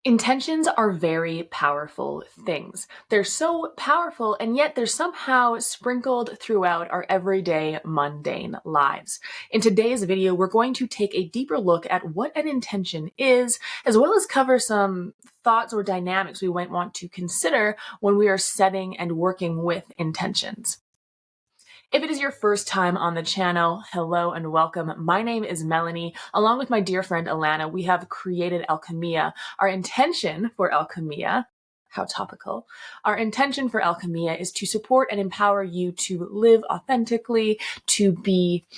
Intentions are very powerful things. They're so powerful, and yet they're somehow sprinkled throughout our everyday mundane lives. In today's video, we're going to take a deeper look at what an intention is, as well as cover some thoughts or dynamics we might want to consider when we are setting and working with intentions. If it is your first time on the channel, hello and welcome. My name is Melanie. Along with my dear friend Alana, we have created Alchemia. Our intention for Alchemia, how topical, our intention for Alchemia is to support and empower you to live authentically, to be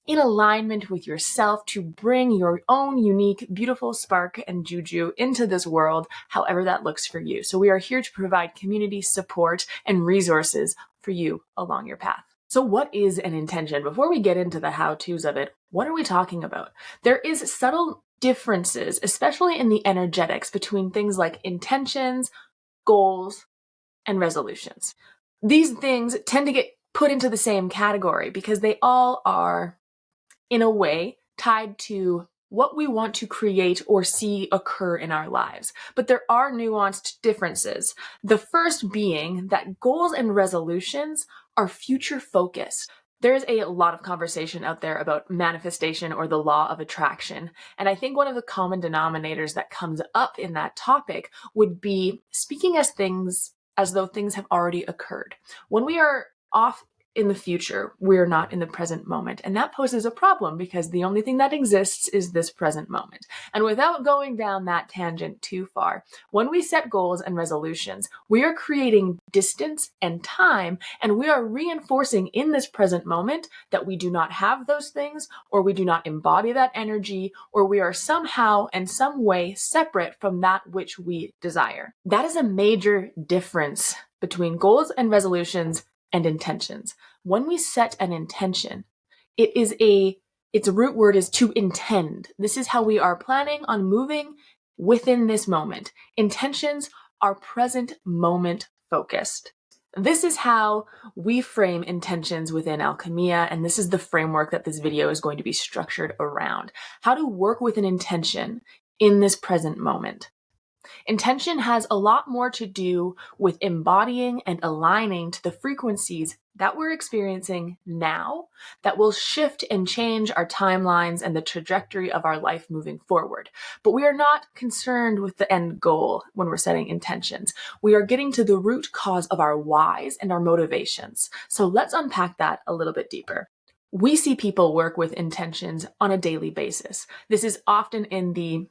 in alignment with yourself, to bring your own unique, beautiful spark and juju into this world, however that looks for you. So we are here to provide community support and resources for you along your path. So what is an intention? Before we get into the how-tos of it, what are we talking about? There is subtle differences, especially in the energetics, between things like intentions, goals, and resolutions. These things tend to get put into the same category because they all are, in a way, tied to what we want to create or see occur in our lives. But there are nuanced differences. The first being that goals and resolutions are future focused. There's a lot of conversation out there about manifestation or the law of attraction. And I think one of the common denominators that comes up in that topic would be speaking as though things have already occurred. When we are off in the future, we're not in the present moment. And that poses a problem because the only thing that exists is this present moment. And without going down that tangent too far, when we set goals and resolutions, we are creating distance and time, and we are reinforcing in this present moment that we do not have those things, or we do not embody that energy, or we are somehow in some way separate from that which we desire. That is a major difference between goals and resolutions and intentions. When we set an intention, its root word is to intend. This is how we are planning on moving within this moment. Intentions are present moment focused. This is how we frame intentions within Alchemia, and this is the framework that this video is going to be structured around. How to work with an intention in this present moment. Intention has a lot more to do with embodying and aligning to the frequencies that we're experiencing now that will shift and change our timelines and the trajectory of our life moving forward. But we are not concerned with the end goal when we're setting intentions. We are getting to the root cause of our whys and our motivations. So let's unpack that a little bit deeper. We see people work with intentions on a daily basis. This is often in the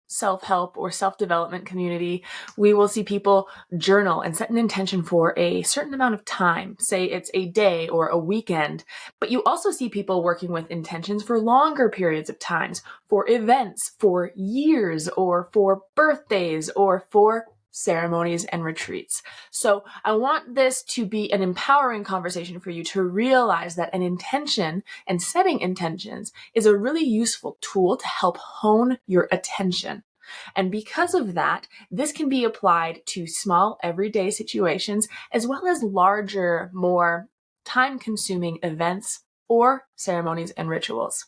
self-help or self-development community. We will see people journal and set an intention for a certain amount of time, say it's a day or a weekend. But you also see people working with intentions for longer periods of times, for events, for years, or for birthdays, or for ceremonies and retreats. So I want this to be an empowering conversation for you to realize that an intention and setting intentions is a really useful tool to help hone your attention. And because of that, this can be applied to small everyday situations as well as larger, more time-consuming events or ceremonies and rituals.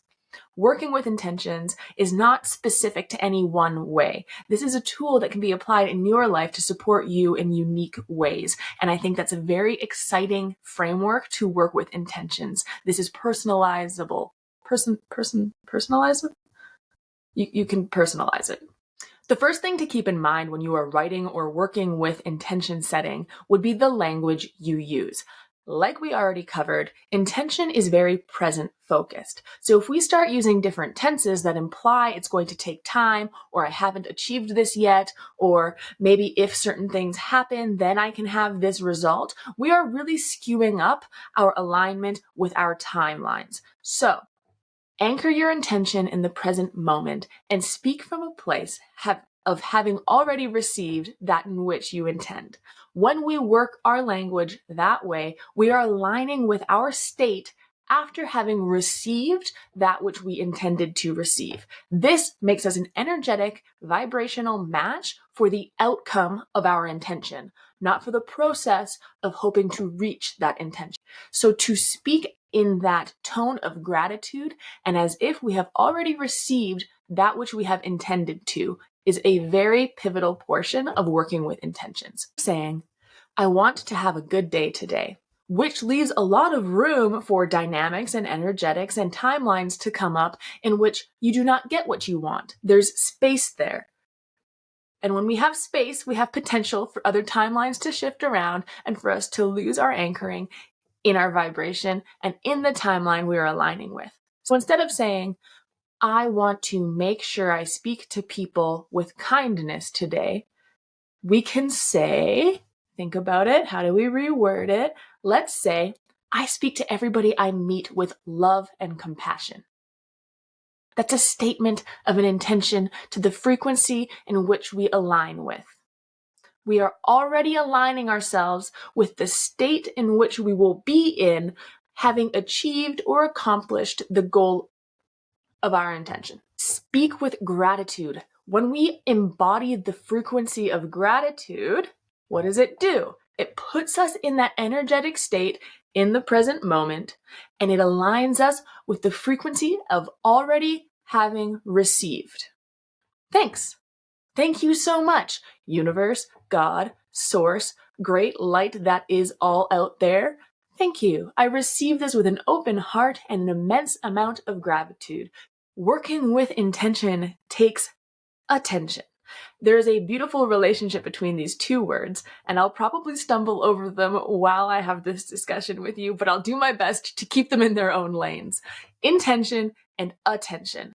Working with intentions is not specific to any one way. This is a tool that can be applied in your life to support you in unique ways. And I think that's a very exciting framework to work with intentions. This is personalizable. Personalizable? You can personalize it. The first thing to keep in mind when you are writing or working with intention setting would be the language you use. Like we already covered, intention is very present focused. So if we start using different tenses that imply it's going to take time, or I haven't achieved this yet, or maybe if certain things happen, then I can have this result, we are really skewing up our alignment with our timelines. So anchor your intention in the present moment and speak from a place of having already received that in which you intend. When we work our language that way, we are aligning with our state after having received that which we intended to receive. This makes us an energetic, vibrational match for the outcome of our intention, not for the process of hoping to reach that intention. So to speak in that tone of gratitude and as if we have already received that which we have intended to is a very pivotal portion of working with intentions. Saying, I want to have a good day today, which leaves a lot of room for dynamics and energetics and timelines to come up in which you do not get what you want. There's space there. And when we have space, we have potential for other timelines to shift around and for us to lose our anchoring in our vibration and in the timeline we are aligning with. So instead of saying, I want to make sure I speak to people with kindness today, we can say, think about it, how do we reword it? Let's say, I speak to everybody I meet with love and compassion. That's a statement of an intention to the frequency in which we align with. We are already aligning ourselves with the state in which we will be in, having achieved or accomplished the goal of our intention. Speak with gratitude. When we embody the frequency of gratitude, what does it do? It puts us in that energetic state in the present moment, and it aligns us with the frequency of already having received. Thanks. Thank you so much, universe, God, source, great light that is all out there. Thank you. I receive this with an open heart and an immense amount of gratitude. Working with intention takes attention. There is a beautiful relationship between these two words, and I'll probably stumble over them while I have this discussion with you, but I'll do my best to keep them in their own lanes. Intention and attention.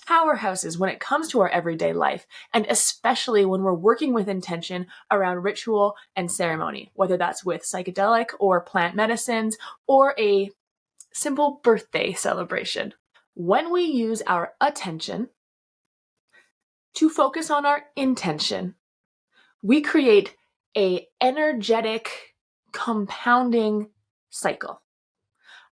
Powerhouses when it comes to our everyday life, and especially when we're working with intention around ritual and ceremony, whether that's with psychedelic or plant medicines or a simple birthday celebration. When we use our attention to focus on our intention, we create an energetic compounding cycle.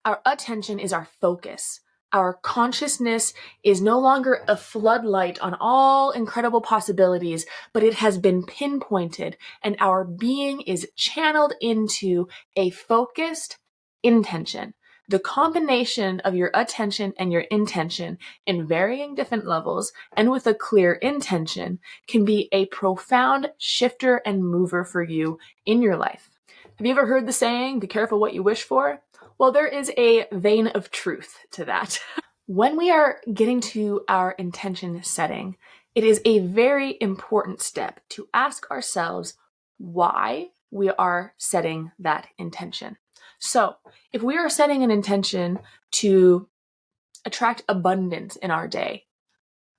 Our attention is our focus. Our consciousness is no longer a floodlight on all incredible possibilities, but it has been pinpointed, and our being is channeled into a focused intention. The combination of your attention and your intention in varying different levels and with a clear intention can be a profound shifter and mover for you in your life. Have you ever heard the saying, be careful what you wish for? Well, there is a vein of truth to that. When we are getting to our intention setting, it is a very important step to ask ourselves why we are setting that intention. So, if we are setting an intention to attract abundance in our day,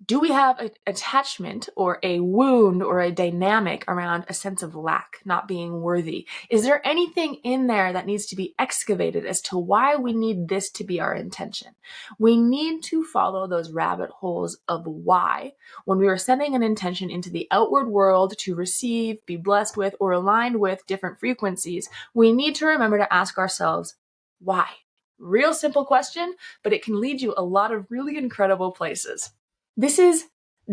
do we have an attachment or a wound or a dynamic around a sense of lack, not being worthy? Is there anything in there that needs to be excavated as to why we need this to be our intention? We need to follow those rabbit holes of why when we are setting an intention into the outward world to receive, be blessed with, or aligned with different frequencies. We need to remember to ask ourselves, why? Real simple question, but it can lead you a lot of really incredible places. This is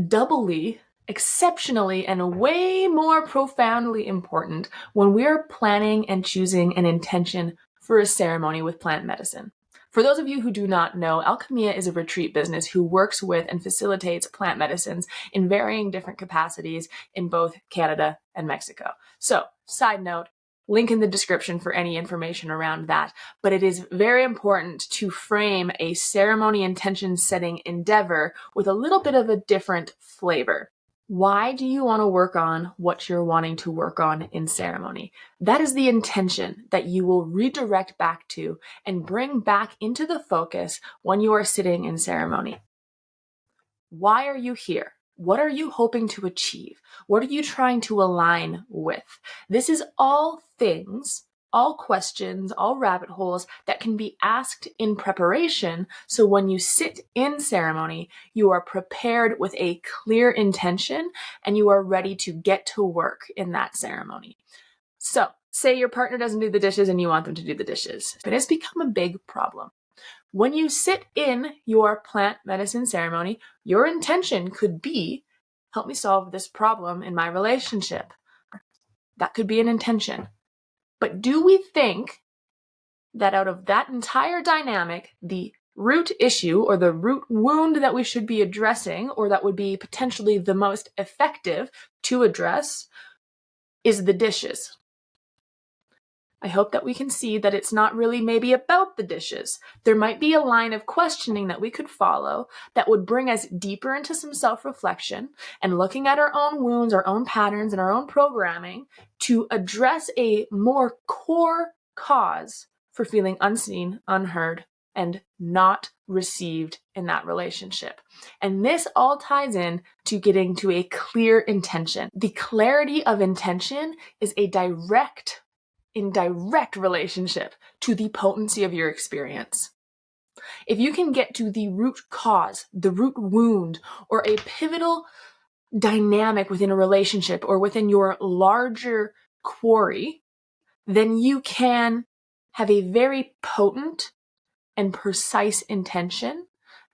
doubly, exceptionally, and way more profoundly important when we're planning and choosing an intention for a ceremony with plant medicine. For those of you who do not know, Alchemia is a retreat business who works with and facilitates plant medicines in varying different capacities in both Canada and Mexico. So, side note, link in the description for any information around that. But it is very important to frame a ceremony intention setting endeavor with a little bit of a different flavor. Why do you want to work on what you're wanting to work on in ceremony? That is the intention that you will redirect back to and bring back into the focus when you are sitting in ceremony. Why are you here? What are you hoping to achieve? What are you trying to align with? This is all things, all questions, all rabbit holes that can be asked in preparation. So when you sit in ceremony, you are prepared with a clear intention and you are ready to get to work in that ceremony. So say your partner doesn't do the dishes and you want them to do the dishes. It has become a big problem. When you sit in your plant medicine ceremony, your intention could be, help me solve this problem in my relationship. That could be an intention. But do we think that out of that entire dynamic, the root issue or the root wound that we should be addressing, or that would be potentially the most effective to address, is the dishes. I hope that we can see that it's not really maybe about the dishes. There might be a line of questioning that we could follow that would bring us deeper into some self-reflection and looking at our own wounds, our own patterns, and our own programming to address a more core cause for feeling unseen, unheard, and not received in that relationship. And this all ties in to getting to a clear intention. The clarity of intention is in direct relationship to the potency of your experience. If you can get to the root cause, the root wound, or a pivotal dynamic within a relationship or within your larger quarry, then you can have a very potent and precise intention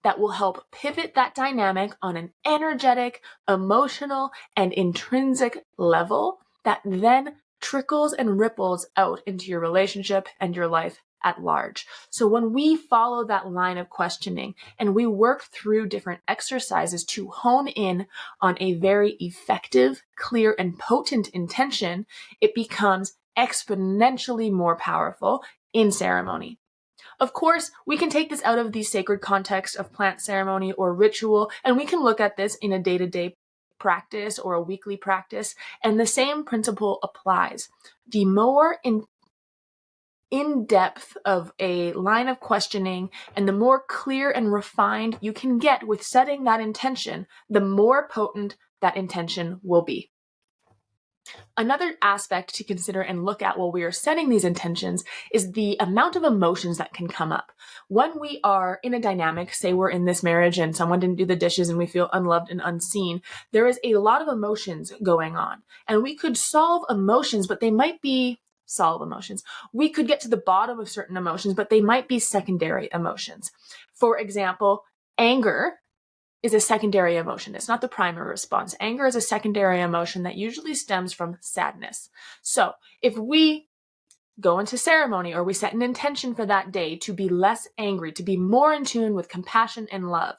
that will help pivot that dynamic on an energetic, emotional, and intrinsic level that then trickles and ripples out into your relationship and your life at large. So when we follow that line of questioning and we work through different exercises to hone in on a very effective, clear, and potent intention, it becomes exponentially more powerful in ceremony. Of course, we can take this out of the sacred context of plant ceremony or ritual, and we can look at this in a day-to-day practice or a weekly practice, and the same principle applies. The more in-depth of a line of questioning and the more clear and refined you can get with setting that intention, the more potent that intention will be. Another aspect to consider and look at while we are setting these intentions is the amount of emotions that can come up. When we are in a dynamic, say we're in this marriage and someone didn't do the dishes and we feel unloved and unseen, there is a lot of emotions going on. And we could solve emotions, but they might be solve emotions. We could get to the bottom of certain emotions, but they might be secondary emotions. For example, anger is a secondary emotion. It's not the primary response. Anger is a secondary emotion that usually stems from sadness. So if we go into ceremony or we set an intention for that day to be less angry, to be more in tune with compassion and love,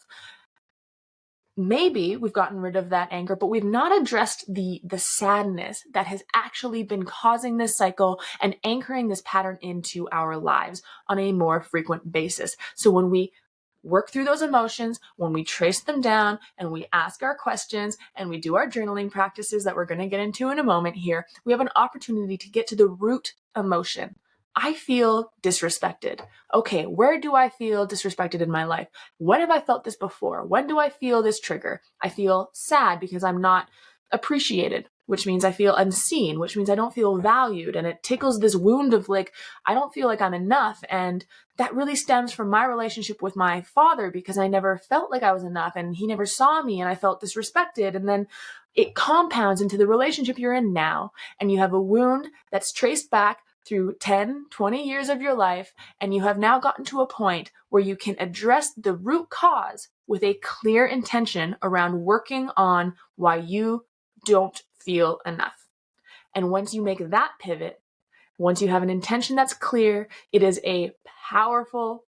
maybe we've gotten rid of that anger, but we've not addressed the sadness that has actually been causing this cycle and anchoring this pattern into our lives on a more frequent basis. So when we work through those emotions, when we trace them down and we ask our questions and we do our journaling practices that we're going to get into in a moment here, we have an opportunity to get to the root emotion. I feel disrespected. Okay, where do I feel disrespected in my life? When have I felt this before? When do I feel this trigger? I feel sad because I'm not appreciated, which means I feel unseen, which means I don't feel valued. And it tickles this wound of like, I don't feel like I'm enough. And that really stems from my relationship with my father because I never felt like I was enough and he never saw me and I felt disrespected. And then it compounds into the relationship you're in now. And you have a wound that's traced back through 10, 20 years of your life, and you have now gotten to a point where you can address the root cause with a clear intention around working on why you don't feel enough. And once you make that pivot, once you have an intention that's clear, it is a powerful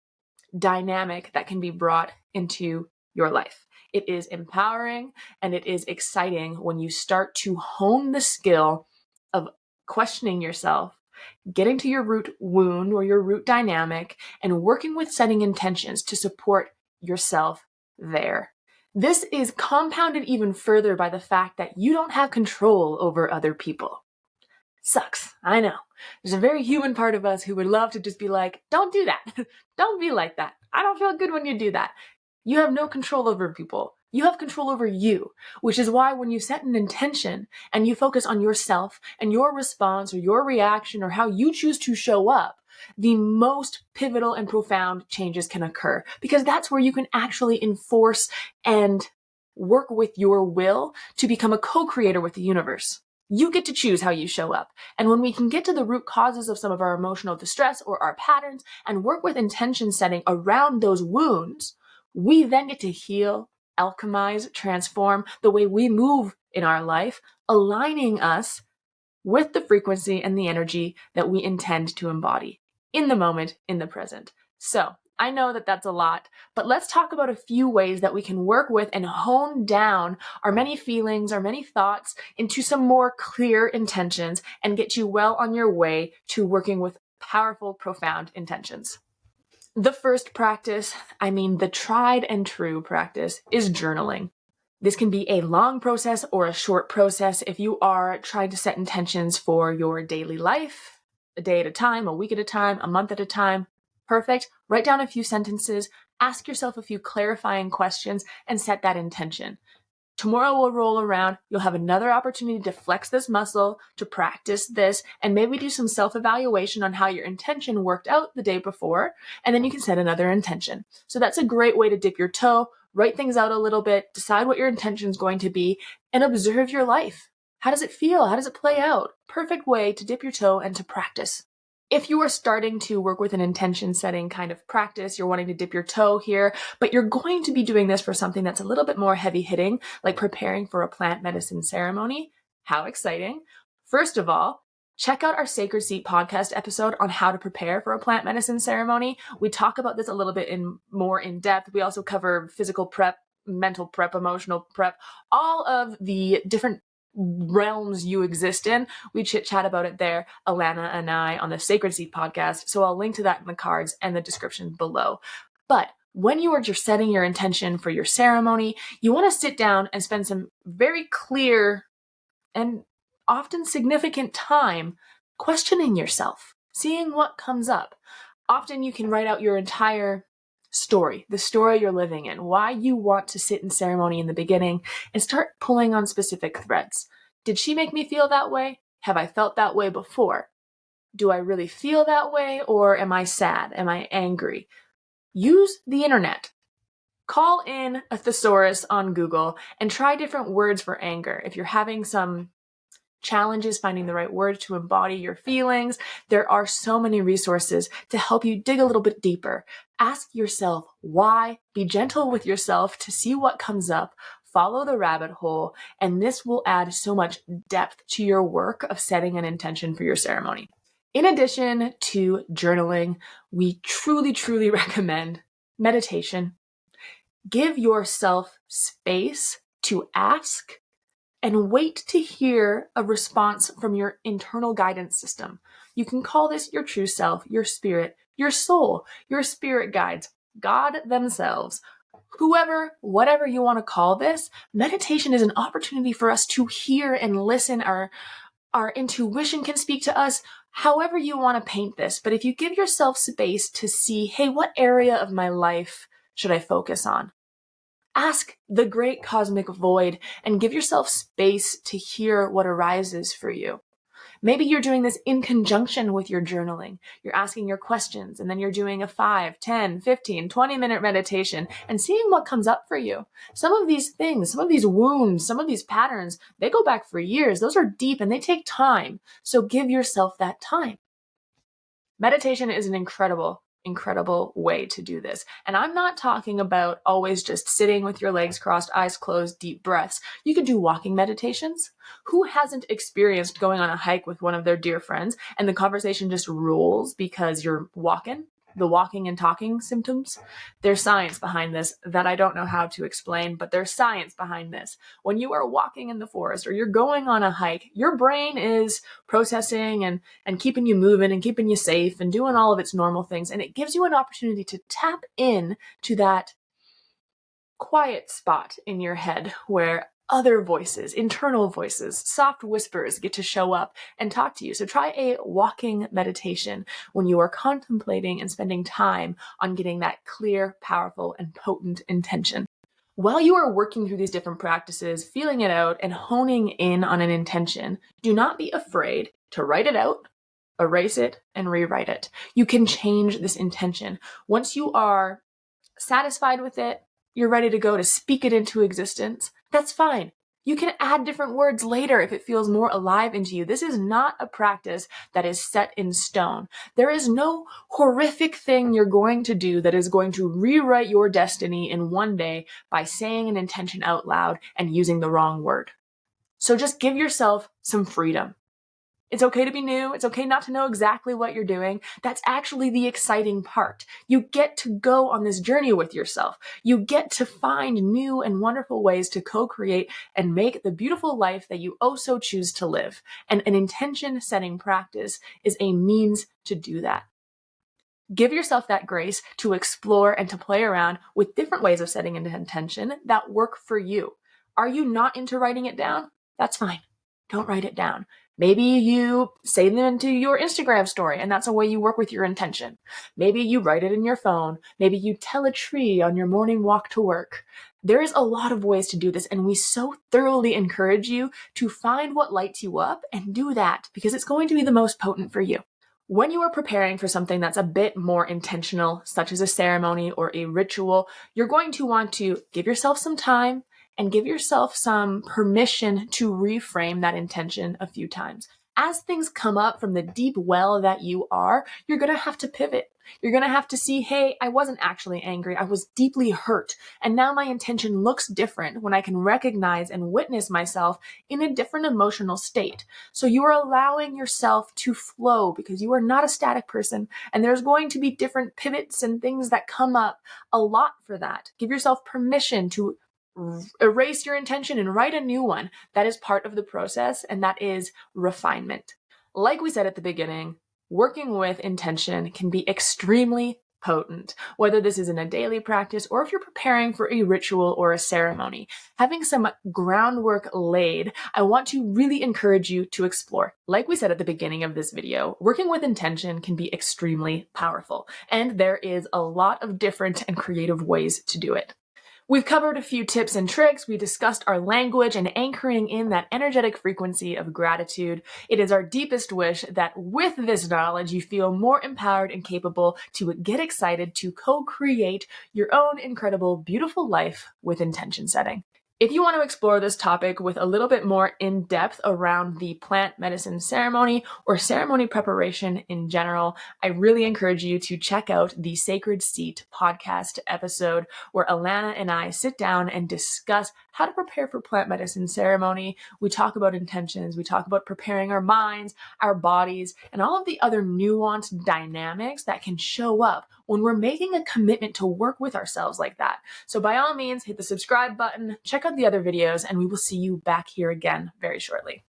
dynamic that can be brought into your life. It is empowering and it is exciting when you start to hone the skill of questioning yourself, getting to your root wound or your root dynamic, and working with setting intentions to support yourself there. This is compounded even further by the fact that you don't have control over other people. Sucks, I know. There's a very human part of us who would love to just be like, don't do that. Don't be like that. I don't feel good when you do that. You have no control over people. You have control over you, which is why when you set an intention and you focus on yourself and your response or your reaction or how you choose to show up, the most pivotal and profound changes can occur because that's where you can actually enforce and work with your will to become a co-creator with the universe. You get to choose how you show up. And when we can get to the root causes of some of our emotional distress or our patterns and work with intention setting around those wounds, we then get to heal, alchemize, transform the way we move in our life, aligning us with the frequency and the energy that we intend to embody in the moment, in the present. So I know that that's a lot, but let's talk about a few ways that we can work with and hone down our many feelings, our many thoughts into some more clear intentions and get you well on your way to working with powerful, profound intentions. The first practice, the tried and true practice, is journaling. This can be a long process or a short process if you are trying to set intentions for your daily life, a day at a time, a week at a time, a month at a time. Perfect. Write down a few sentences, ask yourself a few clarifying questions, and set that intention. Tomorrow will roll around. You'll have another opportunity to flex this muscle, to practice this, and maybe do some self-evaluation on how your intention worked out the day before, and then you can set another intention. So that's a great way to dip your toe, write things out a little bit, decide what your intention is going to be, and observe your life. How does it feel? How does it play out? Perfect way to dip your toe and to practice. If you are starting to work with an intention setting kind of practice, you're wanting to dip your toe here, but you're going to be doing this for something that's a little bit more heavy hitting, like preparing for a plant medicine ceremony. How exciting. First of all, check out our Sacred Seat podcast episode on how to prepare for a plant medicine ceremony. We talk about this a little bit more in depth. We also cover physical prep, mental prep, emotional prep, all of the different realms you exist in. We chit chat about it there, Alana and I, on the Sacred Seat podcast. So I'll link to that in the cards and the description below. But when you are just setting your intention for your ceremony, you want to sit down and spend some very clear and often significant time questioning yourself, seeing what comes up. Often you can write out your entire story, the story you're living in, why you want to sit in ceremony in the beginning, and start pulling on specific threads. Did she make me feel that way? Have I felt that way before? Do I really feel that way, or am I sad? Am I angry? Use the internet. Call in a thesaurus on Google and try different words for anger. If you're having some challenges finding the right words to embody your feelings, there are so many resources to help you dig a little bit deeper. Ask yourself why, be gentle with yourself to see what comes up, follow the rabbit hole, and this will add so much depth to your work of setting an intention for your ceremony. In addition to journaling, we truly, truly recommend meditation. Give yourself space to ask and wait to hear a response from your internal guidance system. You can call this your true self, your spirit, your soul, your spirit guides, God themselves. Whoever, whatever you want to call this, meditation is an opportunity for us to hear and listen. Our intuition can speak to us, however you want to paint this. But if you give yourself space to see, hey, what area of my life should I focus on? Ask the great cosmic void and give yourself space to hear what arises for you. Maybe you're doing this in conjunction with your journaling. You're asking your questions and then you're doing a 5, 10, 15, 20-minute meditation and seeing what comes up for you. Some of these things, some of these wounds, some of these patterns, they go back for years. Those are deep and they take time. So give yourself that time. Meditation is an incredible way to do this. And I'm not talking about always just sitting with your legs crossed, eyes closed, deep breaths. You could do walking meditations. Who hasn't experienced going on a hike with one of their dear friends and the conversation just rolls because you're walking? The walking and talking symptoms. There's science behind this that I don't know how to explain, but there's science behind this. When you are walking in the forest or you're going on a hike, your brain is processing and keeping you moving and keeping you safe and doing all of its normal things. And it gives you an opportunity to tap in to that quiet spot in your head where other voices, internal voices, soft whispers get to show up and talk to you. So try a walking meditation when you are contemplating and spending time on getting that clear, powerful, and potent intention. While you are working through these different practices, feeling it out, and honing in on an intention, do not be afraid to write it out, erase it, and rewrite it. You can change this intention. Once you are satisfied with it, you're ready to go to speak it into existence, that's fine. You can add different words later if it feels more alive into you. This is not a practice that is set in stone. There is no horrific thing you're going to do that is going to rewrite your destiny in one day by saying an intention out loud and using the wrong word. So just give yourself some freedom. It's okay to be new. It's okay not to know exactly what you're doing. That's actually the exciting part. You get to go on this journey with yourself. You get to find new and wonderful ways to co-create and make the beautiful life that you also choose to live. And an intention setting practice is a means to do that. Give yourself that grace to explore and to play around with different ways of setting an intention that work for you. Are you not into writing it down? That's fine. Don't write it down. Maybe you save them into your Instagram story and that's a way you work with your intention. Maybe you write it in your phone. Maybe you tell a tree on your morning walk to work. There is a lot of ways to do this, and we so thoroughly encourage you to find what lights you up and do that because it's going to be the most potent for you. When you are preparing for something that's a bit more intentional, such as a ceremony or a ritual, you're going to want to give yourself some time and give yourself some permission to reframe that intention a few times. As things come up from the deep well that you are, you're going to have to pivot. You're going to have to see, hey, I wasn't actually angry. I was deeply hurt. And now my intention looks different when I can recognize and witness myself in a different emotional state. So you are allowing yourself to flow because you are not a static person. And there's going to be different pivots and things that come up a lot for that. Give yourself permission to erase your intention and write a new one. That is part of the process, and that is refinement. Like we said at the beginning, working with intention can be extremely potent, whether this is in a daily practice or if you're preparing for a ritual or a ceremony. Having some groundwork laid, I want to really encourage you to explore. Like we said at the beginning of this video, working with intention can be extremely powerful, and there is a lot of different and creative ways to do it. We've covered a few tips and tricks. We discussed our language and anchoring in that energetic frequency of gratitude. It is our deepest wish that with this knowledge, you feel more empowered and capable to get excited to co-create your own incredible, beautiful life with intention setting. If you want to explore this topic with a little bit more in depth around the plant medicine ceremony or ceremony preparation in general, I really encourage you to check out the Sacred Seat podcast episode where Alana and I sit down and discuss how to prepare for plant medicine ceremony. We talk about intentions, we talk about preparing our minds, our bodies, and all of the other nuanced dynamics that can show up when we're making a commitment to work with ourselves like that. So by all means, hit the subscribe button, check out the other videos, and we will see you back here again very shortly.